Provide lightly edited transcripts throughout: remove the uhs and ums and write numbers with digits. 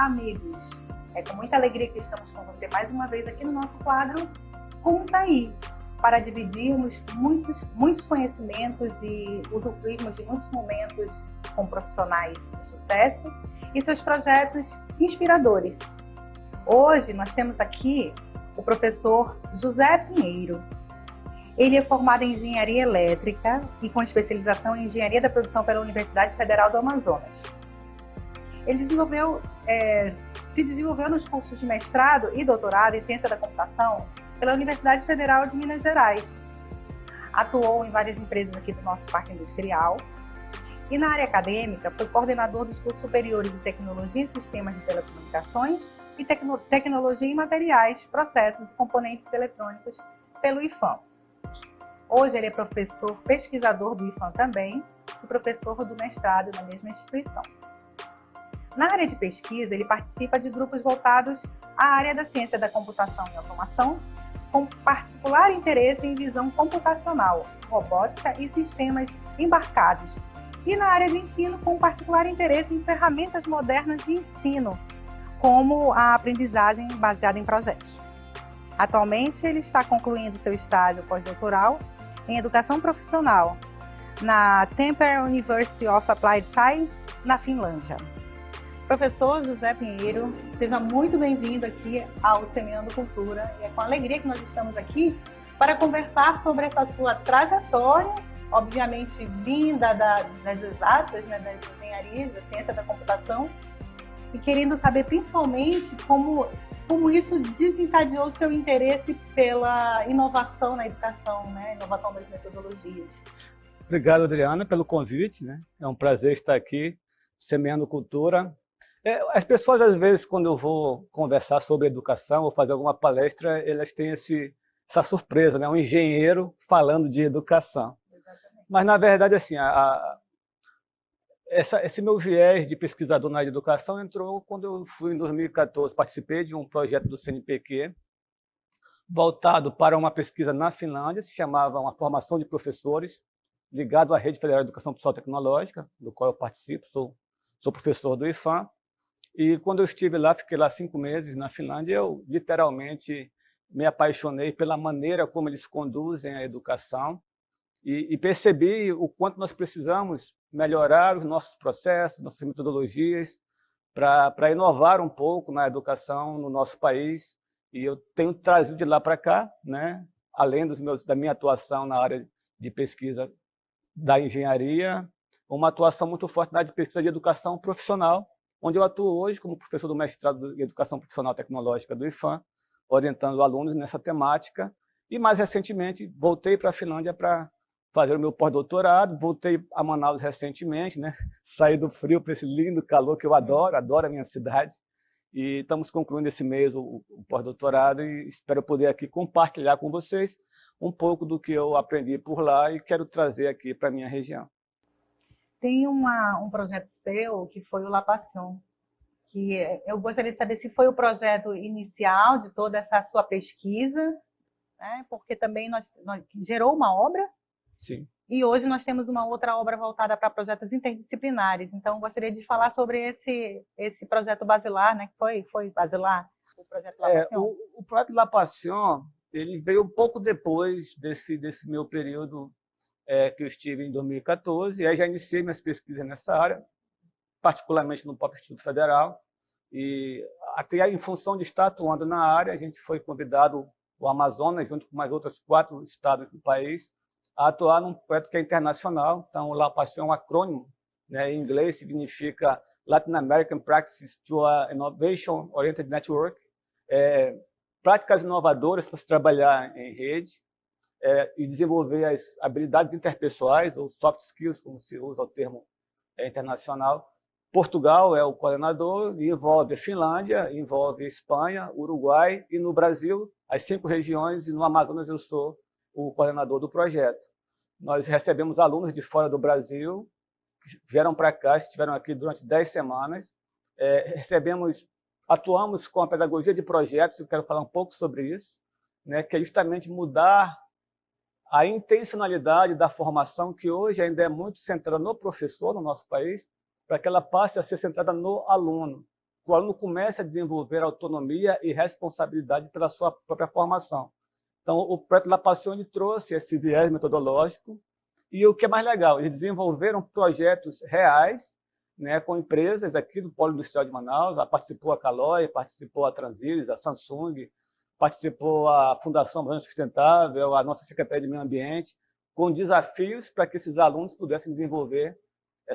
amigos! É com muita alegria que estamos com você mais uma vez aqui no nosso quadro Conta Aí, para dividirmos muitos conhecimentos e usufruirmos de muitos momentos com profissionais de sucesso e seus projetos inspiradores. Hoje nós temos aqui o professor José Pinheiro. Ele é formado em Engenharia Elétrica e com especialização em Engenharia da Produção pela Universidade Federal do Amazonas. Ele se desenvolveu nos cursos de mestrado e doutorado em Ciência da Computação pela Universidade Federal de Minas Gerais. Atuou em várias empresas aqui do nosso parque industrial e na área acadêmica foi coordenador dos cursos superiores de Tecnologia e Sistemas de Telecomunicações e Tecnologia em Materiais, Processos e Componentes Eletrônicos pelo IFAM. Hoje ele é professor pesquisador do IFAM também e professor do mestrado na mesma instituição. Na área de pesquisa, ele participa de grupos voltados à área da ciência da computação e automação, com particular interesse em visão computacional, robótica e sistemas embarcados, e na área de ensino, com particular interesse em ferramentas modernas de ensino, como a aprendizagem baseada em projetos. Atualmente, ele está concluindo seu estágio pós-doutoral em Educação Profissional na Tampere University of Applied Science, na Finlândia. Professor José Pinheiro, seja muito bem-vindo aqui ao Semeando Cultura. E é com alegria que nós estamos aqui para conversar sobre essa sua trajetória, obviamente vinda das exatas, né, das engenharias, da ciência da computação, e querendo saber principalmente como isso desencadeou seu interesse pela inovação na educação, né? Inovação das metodologias. Obrigado, Adriana, pelo convite, né? É um prazer estar aqui, Semeando Cultura. As pessoas, às vezes, quando eu vou conversar sobre educação ou fazer alguma palestra, elas têm essa surpresa, né? Um engenheiro falando de educação. Exatamente. Mas, na verdade, assim, esse meu viés de pesquisador na área de educação entrou quando eu fui, em 2014, participei de um projeto do CNPq, voltado para uma pesquisa na Finlândia, se chamava uma formação de professores, ligado à Rede Federal de Educação Pessoal e Tecnológica, do qual eu participo, sou professor do IFAM. E quando eu estive lá, fiquei lá 5 meses na Finlândia, eu literalmente me apaixonei pela maneira como eles conduzem a educação e percebi o quanto nós precisamos melhorar os nossos processos, nossas metodologias, para inovar um pouco na educação no nosso país. E eu tenho trazido de lá para cá, né, além da minha atuação na área de pesquisa da engenharia, uma atuação muito forte na área de pesquisa de educação profissional, onde eu atuo hoje como professor do mestrado em Educação Profissional Tecnológica do IFAM, orientando alunos nessa temática. E, mais recentemente, voltei para a Finlândia para fazer o meu pós-doutorado, voltei a Manaus recentemente, né? Saí do frio para esse lindo calor que eu adoro a minha cidade. E estamos concluindo esse mês o pós-doutorado e espero poder aqui compartilhar com vocês um pouco do que eu aprendi por lá e quero trazer aqui para a minha região. Tem um projeto seu que foi o La Passion, que eu gostaria de saber se foi o projeto inicial de toda essa sua pesquisa, né? Porque também nós gerou uma obra. Sim. E hoje nós temos uma outra obra voltada para projetos interdisciplinares. Então, eu gostaria de falar sobre esse projeto basilar, né? Que foi basilar, o projeto La Passion. O projeto La Passion, ele veio um pouco depois desse meu período que eu estive em 2014, e aí já iniciei minhas pesquisas nessa área, particularmente no próprio Instituto Federal, e até aí, em função de estar atuando na área, a gente foi convidado, o Amazonas, junto com mais outros 4 estados do país, a atuar num projeto que é internacional. Então, o La Passion é um acrônimo, né, em inglês significa Latin American Practices to a Innovation Oriented Network, práticas inovadoras para se trabalhar em rede, e desenvolver as habilidades interpessoais, ou soft skills, como se usa o termo internacional. Portugal é o coordenador e envolve a Finlândia, envolve a Espanha, Uruguai e no Brasil, as 5 regiões, e no Amazonas eu sou o coordenador do projeto. Nós recebemos alunos de fora do Brasil, que vieram para cá, estiveram aqui durante 10 semanas. Atuamos com a pedagogia de projetos, eu quero falar um pouco sobre isso, né, que é justamente mudar a intencionalidade da formação, que hoje ainda é muito centrada no professor no nosso país, para que ela passe a ser centrada no aluno, que o aluno comece a desenvolver autonomia e responsabilidade pela sua própria formação. Então, o projeto La Passione trouxe esse viés metodológico e o que é mais legal, eles desenvolveram projetos reais, né, com empresas aqui do Polo Industrial de Manaus, participou a Caloi, participou a Transiris, a Samsung, participou a Fundação Brasileira Sustentável, a nossa Secretaria de Meio Ambiente, com desafios para que esses alunos pudessem desenvolver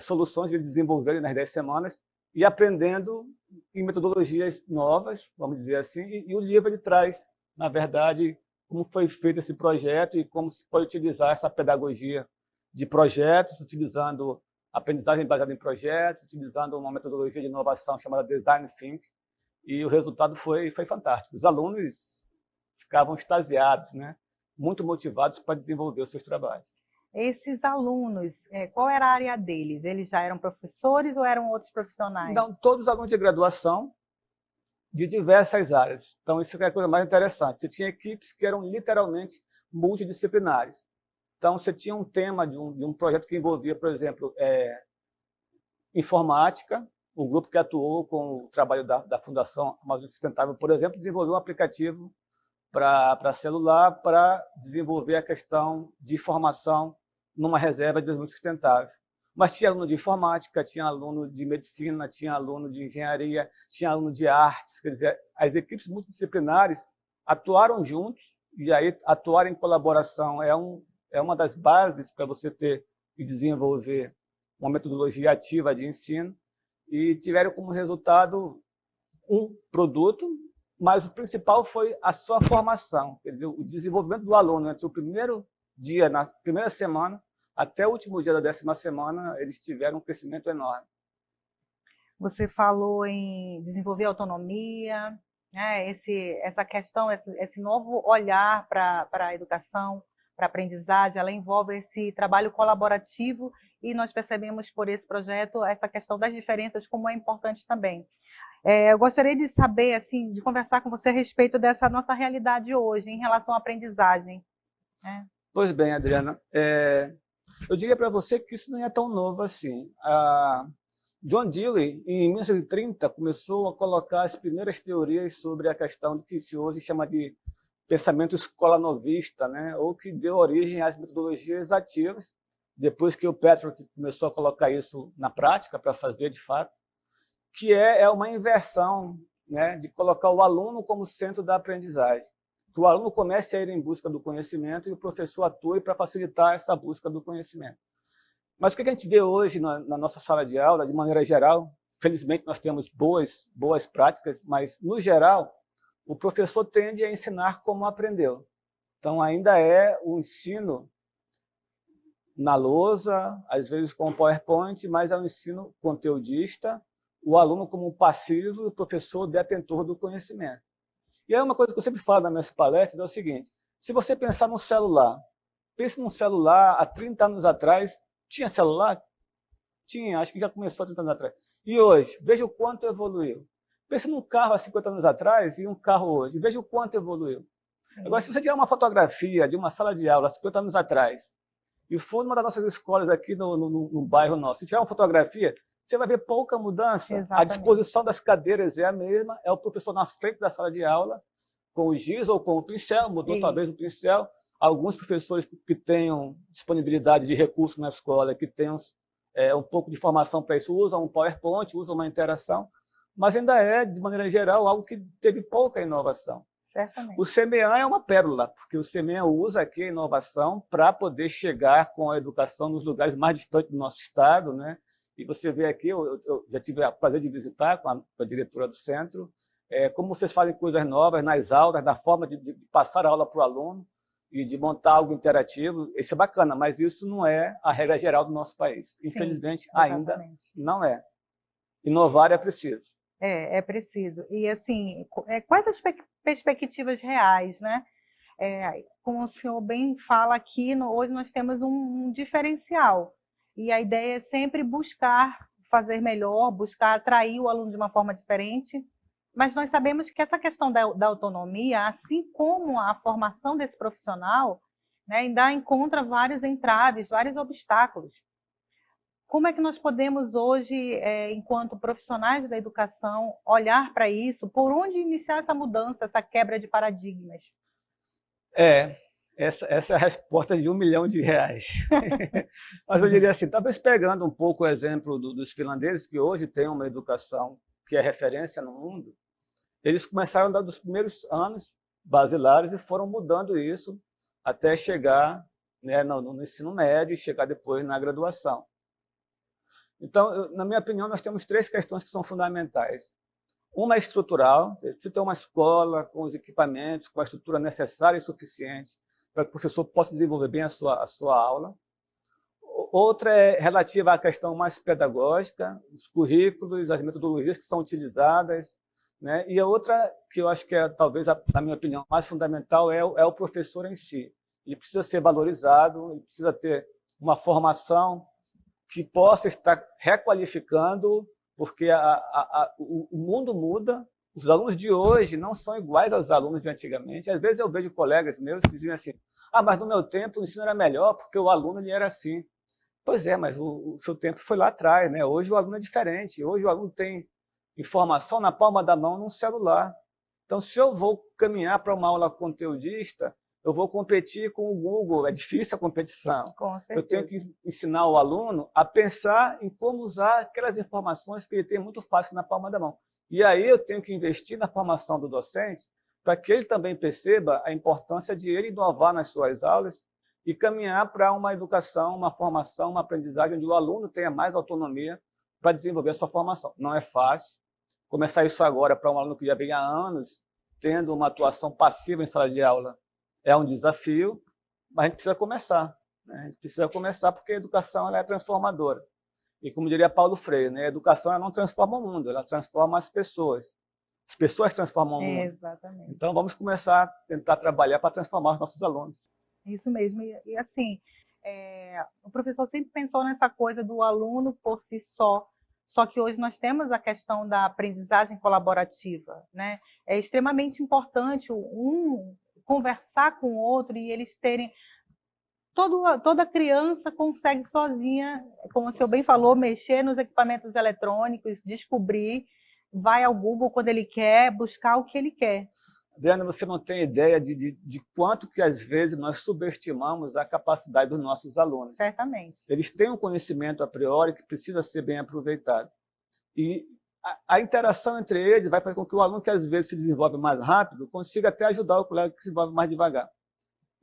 soluções de desenvolverem nas 10 semanas e aprendendo em metodologias novas, vamos dizer assim, e o livro ele traz, na verdade, como foi feito esse projeto e como se pode utilizar essa pedagogia de projetos, utilizando aprendizagem baseada em projetos, utilizando uma metodologia de inovação chamada Design Thinking, e o resultado foi fantástico. Os alunos ficavam extasiados, né? Muito motivados para desenvolver os seus trabalhos. Esses alunos, qual era a área deles? Eles já eram professores ou eram outros profissionais? Não, todos os alunos de graduação de diversas áreas. Então, isso é a coisa mais interessante. Você tinha equipes que eram literalmente multidisciplinares. Então, você tinha um tema de um projeto que envolvia, por exemplo, informática. O grupo que atuou com o trabalho da Fundação Amazônia Sustentável, por exemplo, desenvolveu um aplicativo para celular para desenvolver a questão de formação numa reserva de desenvolvimento sustentável. Mas tinha aluno de informática, tinha aluno de medicina, tinha aluno de engenharia, tinha aluno de artes. Quer dizer, as equipes multidisciplinares atuaram juntos, e aí atuar em colaboração é uma das bases para você ter e desenvolver uma metodologia ativa de ensino, e tiveram como resultado um produto, mas o principal foi a sua formação, quer dizer, o desenvolvimento do aluno entre o primeiro dia, na primeira semana, até o último dia da 10ª semana, eles tiveram um crescimento enorme. Você falou em desenvolver autonomia, né? Essa questão, esse novo olhar para a educação, para a aprendizagem, ela envolve esse trabalho colaborativo e nós percebemos por esse projeto essa questão das diferenças como é importante também. Eu gostaria de saber, assim, de conversar com você a respeito dessa nossa realidade hoje em relação à aprendizagem. Né? Pois bem, Adriana, eu diria para você que isso não é tão novo assim. John Dewey, em 1930, começou a colocar as primeiras teorias sobre a questão do que se hoje chama de pensamento escola novista, né? Ou que deu origem às metodologias ativas, depois que o Petrock começou a colocar isso na prática, para fazer de fato, que é uma inversão, né, de colocar o aluno como centro da aprendizagem. Que o aluno comece a ir em busca do conhecimento e o professor atue para facilitar essa busca do conhecimento. Mas o que a gente vê hoje na nossa sala de aula, de maneira geral, felizmente nós temos boas práticas, mas, no geral, o professor tende a ensinar como aprendeu. Então, ainda é um ensino na lousa, às vezes com PowerPoint, mas é um ensino conteudista, o aluno como passivo e o professor detentor do conhecimento. E aí uma coisa que eu sempre falo nas minhas palestras é o seguinte: se você pensar num celular, pense num celular há 30 anos atrás, tinha celular? Tinha, acho que já começou há 30 anos atrás. E hoje, veja o quanto evoluiu. Pense num carro há 50 anos atrás e um carro hoje, veja o quanto evoluiu. Agora, se você tirar uma fotografia de uma sala de aula há 50 anos atrás e for numa das nossas escolas aqui no bairro nosso, se tirar uma fotografia, você vai ver pouca mudança. Exatamente. A disposição das cadeiras é a mesma, é o professor na frente da sala de aula, com o giz ou com o pincel, mudou talvez o pincel. Alguns professores que tenham disponibilidade de recursos na escola, que tenham um pouco de formação para isso, usam um PowerPoint, usam uma interação, mas ainda é, de maneira geral, algo que teve pouca inovação. Certamente. O CMEA é uma pérola, porque o CMEA usa aqui a inovação para poder chegar com a educação nos lugares mais distantes do nosso estado, né? E você vê aqui, eu já tive o prazer de visitar com a diretora do centro, como vocês fazem coisas novas nas aulas, na forma de passar a aula para o aluno e de montar algo interativo. Isso é bacana, mas isso não é a regra geral do nosso país. Infelizmente, ainda não é. Inovar é preciso. É preciso. E, assim, quais as perspectivas reais, né? Como o senhor bem fala aqui, hoje nós temos um diferencial. E a ideia é sempre buscar fazer melhor, buscar atrair o aluno de uma forma diferente. Mas nós sabemos que essa questão da autonomia, assim como a formação desse profissional, né, ainda encontra vários entraves, vários obstáculos. como é que nós podemos hoje, enquanto profissionais da educação, olhar para isso? Por onde iniciar essa mudança, essa quebra de paradigmas? Essa é a resposta de R$ 1 milhão. Mas eu diria assim, talvez pegando um pouco o exemplo dos finlandeses, que hoje têm uma educação que é referência no mundo, eles começaram dos primeiros anos basilares e foram mudando isso até chegar, né, no ensino médio e chegar depois na graduação. Então, na minha opinião, nós temos 3 questões que são fundamentais. Uma é estrutural, precisa ter uma escola com os equipamentos, com a estrutura necessária e suficiente para que o professor possa desenvolver bem a sua aula. Outra é relativa à questão mais pedagógica, os currículos, as metodologias que são utilizadas, né? E a outra, que eu acho que é talvez, na minha opinião, mais fundamental, é o professor em si. Ele precisa ser valorizado, ele precisa ter uma formação que possa estar requalificando, porque o mundo muda, os alunos de hoje não são iguais aos alunos de antigamente. Às vezes eu vejo colegas meus que dizem assim, mas no meu tempo o ensino era melhor porque o aluno ele era assim. Pois é, mas o seu tempo foi lá atrás, né? Hoje o aluno é diferente, hoje o aluno tem informação na palma da mão num celular. Então, se eu vou caminhar para uma aula conteudista, eu vou competir com o Google, é difícil a competição. Com certeza. Eu tenho que ensinar o aluno a pensar em como usar aquelas informações que ele tem muito fácil na palma da mão. E aí eu tenho que investir na formação do docente para que ele também perceba a importância de ele inovar nas suas aulas e caminhar para uma educação, uma formação, uma aprendizagem onde o aluno tenha mais autonomia para desenvolver a sua formação. Não é fácil. Começar isso agora para um aluno que já vem há anos tendo uma atuação passiva em sala de aula é um desafio, mas a gente precisa começar. Né? A gente precisa começar porque a educação ela é transformadora. E como diria Paulo Freire, né? A educação ela não transforma o mundo, ela transforma as pessoas. As pessoas transformam o mundo. Exatamente. Então vamos começar a tentar trabalhar para transformar os nossos alunos. Isso mesmo. E assim, o professor sempre pensou nessa coisa do aluno por si só que hoje nós temos a questão da aprendizagem colaborativa, né? É extremamente importante um conversar com o outro e eles terem... Toda criança consegue sozinha, como o senhor bem falou, mexer nos equipamentos eletrônicos, descobrir, vai ao Google quando ele quer, buscar o que ele quer. Adriana, você não tem ideia de quanto que, às vezes, nós subestimamos a capacidade dos nossos alunos. Certamente. Eles têm um conhecimento a priori que precisa ser bem aproveitado. E a interação entre eles vai fazer com que o aluno que, às vezes, se desenvolve mais rápido, consiga até ajudar o colega que se desenvolve mais devagar.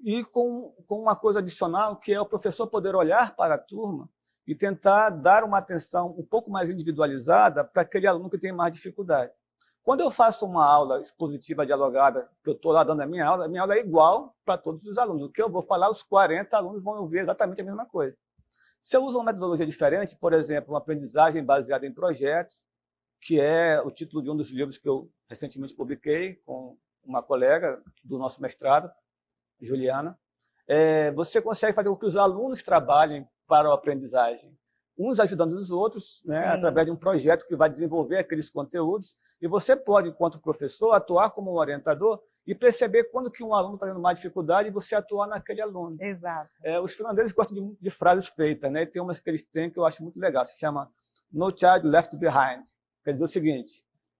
E com uma coisa adicional, que é o professor poder olhar para a turma e tentar dar uma atenção um pouco mais individualizada para aquele aluno que tem mais dificuldade. Quando eu faço uma aula expositiva dialogada, que eu estou lá dando a minha aula é igual para todos os alunos. O que eu vou falar, os 40 alunos vão ouvir exatamente a mesma coisa. Se eu uso uma metodologia diferente, por exemplo, uma aprendizagem baseada em projetos, que é o título de um dos livros que eu recentemente publiquei com uma colega do nosso mestrado, Juliana, você consegue fazer com que os alunos trabalhem para a aprendizagem, uns ajudando os outros, né, através de um projeto que vai desenvolver aqueles conteúdos, e você pode, enquanto professor, atuar como um orientador e perceber quando que um aluno está tendo mais dificuldade e você atuar naquele aluno. Exato. Os finlandeses gostam de frases feitas, né? Tem umas que eles têm que eu acho muito legal, se chama No Child Left Behind. Quer dizer o seguinte,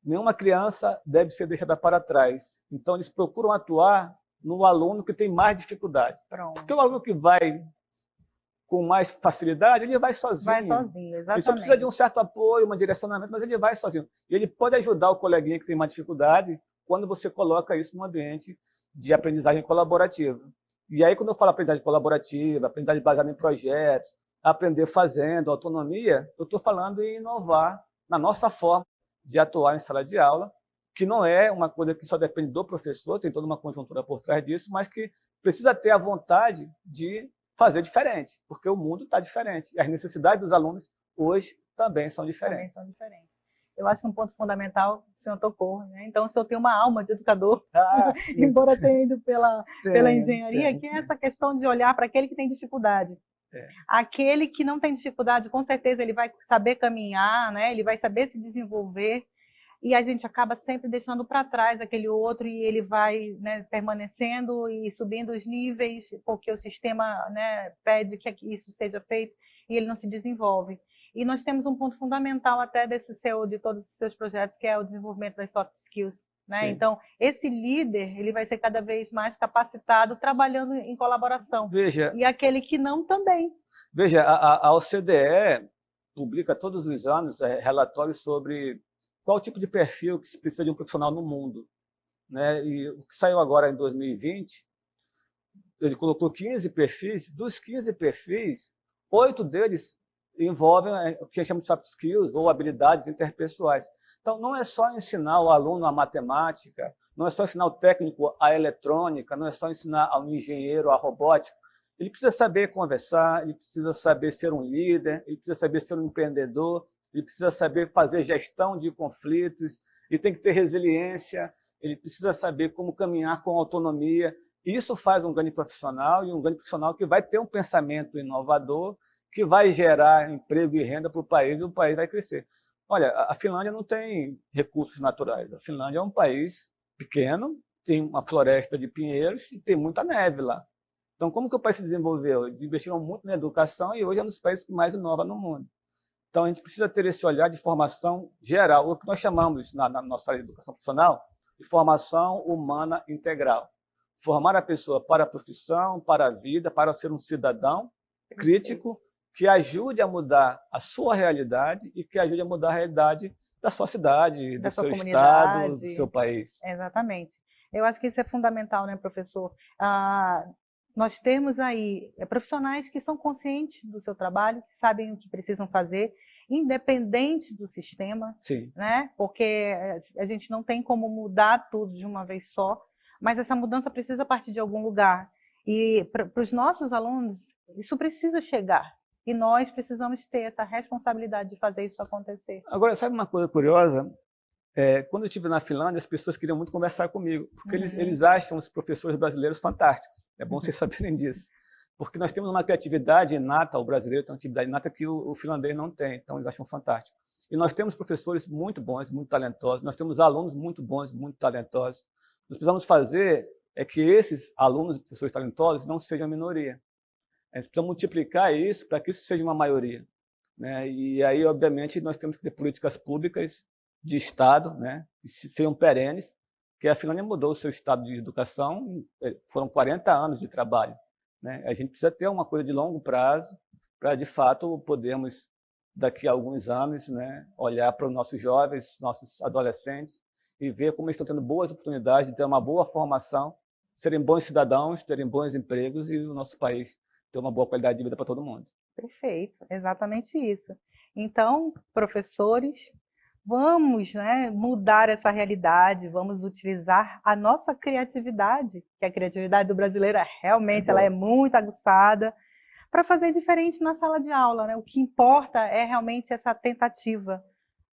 nenhuma criança deve ser deixada para trás. Então, eles procuram atuar no aluno que tem mais dificuldade. Pronto. Porque o aluno que vai com mais facilidade, ele vai sozinho. Vai sozinho, exatamente. Ele só precisa de um certo apoio, um direcionamento, mas ele vai sozinho. E ele pode ajudar o coleguinha que tem mais dificuldade quando você coloca isso num ambiente de aprendizagem colaborativa. E aí, quando eu falo aprendizagem colaborativa, aprendizagem baseada em projetos, aprender fazendo, autonomia, eu estou falando em inovar na nossa forma de atuar em sala de aula, que não é uma coisa que só depende do professor, tem toda uma conjuntura por trás disso, mas que precisa ter a vontade de fazer diferente, porque o mundo está diferente. E as necessidades dos alunos hoje também são diferentes. Também são diferentes. Eu acho que um ponto fundamental o senhor tocou, né? Então, o senhor tem uma alma de educador, embora tenha ido pela engenharia, que é essa questão de olhar para aquele que tem dificuldade. Aquele que não tem dificuldade, com certeza, ele vai saber caminhar, né? Ele vai saber se desenvolver, e a gente acaba sempre deixando para trás aquele outro e ele vai, né, permanecendo e subindo os níveis, porque o sistema, né, pede que isso seja feito e ele não se desenvolve. E nós temos um ponto fundamental até de todos os seus projetos, que é o desenvolvimento das soft skills. Né? Então, esse líder ele vai ser cada vez mais capacitado trabalhando em colaboração. Veja, e aquele que não também. Veja, a OCDE publica todos os anos relatórios sobre qual tipo de perfil que se precisa de um profissional no mundo. Né? E o que saiu agora em 2020, ele colocou 15 perfis. Dos 15 perfis, 8 deles envolvem o que a gente chama de soft skills ou habilidades interpessoais. Então, não é só ensinar o aluno a matemática, não é só ensinar o técnico a eletrônica, não é só ensinar ao engenheiro a robótica. Ele precisa saber conversar, ele precisa saber ser um líder, ele precisa saber ser um empreendedor, ele precisa saber fazer gestão de conflitos, ele tem que ter resiliência, ele precisa saber como caminhar com autonomia. Isso faz um grande profissional, e um grande profissional que vai ter um pensamento inovador, que vai gerar emprego e renda para o país, e o país vai crescer. Olha, a Finlândia não tem recursos naturais. A Finlândia é um país pequeno, tem uma floresta de pinheiros e tem muita neve lá. Então, como que o país se desenvolveu? Eles investiram muito na educação e hoje é um dos países que mais inova no mundo. Então, a gente precisa ter esse olhar de formação geral, o que nós chamamos na nossa área de educação profissional de formação humana integral. Formar a pessoa para a profissão, para a vida, para ser um cidadão crítico, que ajude a mudar a sua realidade e que ajude a mudar a realidade da sua cidade, do seu estado, do seu país. Exatamente. Eu acho que isso é fundamental, né, professor? Nós temos aí profissionais que são conscientes do seu trabalho, que sabem o que precisam fazer, independente do sistema, Sim. Né? Porque a gente não tem como mudar tudo de uma vez só, mas essa mudança precisa partir de algum lugar. E para os nossos alunos, isso precisa chegar. E nós precisamos ter essa responsabilidade de fazer isso acontecer. Agora, sabe uma coisa curiosa? Quando eu estive na Finlândia, as pessoas queriam muito conversar comigo, porque eles acham os professores brasileiros fantásticos. É bom vocês saberem disso. Porque nós temos uma criatividade inata, o brasileiro tem uma criatividade inata que o finlandês não tem, então eles acham fantástico. E nós temos professores muito bons, muito talentosos, nós temos alunos muito bons, muito talentosos. Nós precisamos fazer que esses alunos e professores talentosos não sejam a minoria. A gente precisa multiplicar isso para que isso seja uma maioria. Né? E aí, obviamente, nós temos que ter políticas públicas de Estado, né, que sejam perenes, porque a Finlândia mudou o seu estado de educação, foram 40 anos de trabalho. Né? A gente precisa ter uma coisa de longo prazo para, de fato, podermos, daqui a alguns anos, né, olhar para os nossos jovens, nossos adolescentes, e ver como eles estão tendo boas oportunidades de ter uma boa formação, serem bons cidadãos, terem bons empregos e o nosso país ter uma boa qualidade de vida para todo mundo. Perfeito, exatamente isso. Então, professores, vamos, né, mudar essa realidade, vamos utilizar a nossa criatividade, que a criatividade do brasileiro realmente ela é muito aguçada, para fazer diferente na sala de aula. Né? O que importa é realmente essa tentativa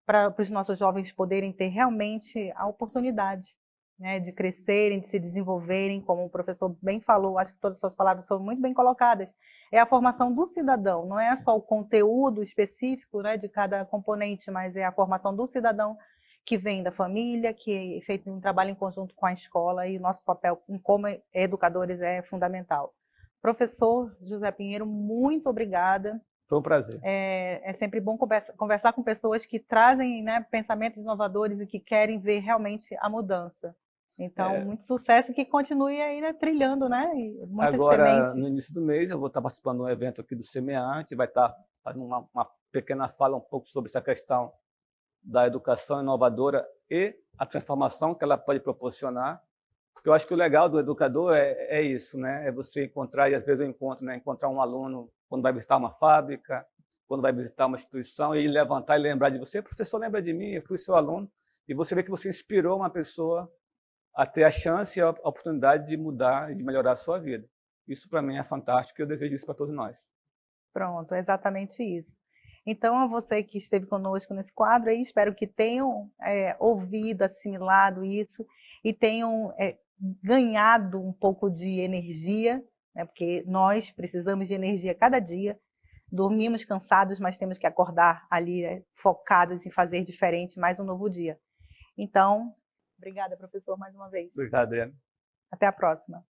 para os nossos jovens poderem ter realmente a oportunidade, né, de crescerem, de se desenvolverem, como o professor bem falou, acho que todas as suas palavras são muito bem colocadas. É a formação do cidadão, não é só o conteúdo específico, né, de cada componente, mas é a formação do cidadão que vem da família, que é feito um trabalho em conjunto com a escola, e o nosso papel como educadores é fundamental. Professor José Pinheiro, muito obrigada. Foi um prazer. É sempre bom conversar com pessoas que trazem, né, pensamentos inovadores e que querem ver realmente a mudança. Então, muito sucesso e que continue aí, né, trilhando, né? Muitas Agora, sementes. no início do mês, eu vou estar participando de um evento aqui do CMA, a gente vai estar fazendo uma pequena fala um pouco sobre essa questão da educação inovadora e a transformação que ela pode proporcionar. Porque eu acho que o legal do educador é isso, né? É você encontrar, e às vezes eu encontro, né? Encontrar um aluno quando vai visitar uma fábrica, quando vai visitar uma instituição, e levantar e lembrar de você. Professor, lembra de mim, eu fui seu aluno. E você vê que você inspirou uma pessoa a ter a chance e a oportunidade de mudar e de melhorar a sua vida. Isso, para mim, é fantástico e eu desejo isso para todos nós. Pronto, é exatamente isso. Então, a você que esteve conosco nesse quadro, aí, espero que tenham ouvido, assimilado isso e tenham ganhado um pouco de energia, né, porque nós precisamos de energia cada dia. Dormimos cansados, mas temos que acordar ali focados em fazer diferente, mais um novo dia. Então, obrigada, professor, mais uma vez. Obrigado, Adriano. Até a próxima.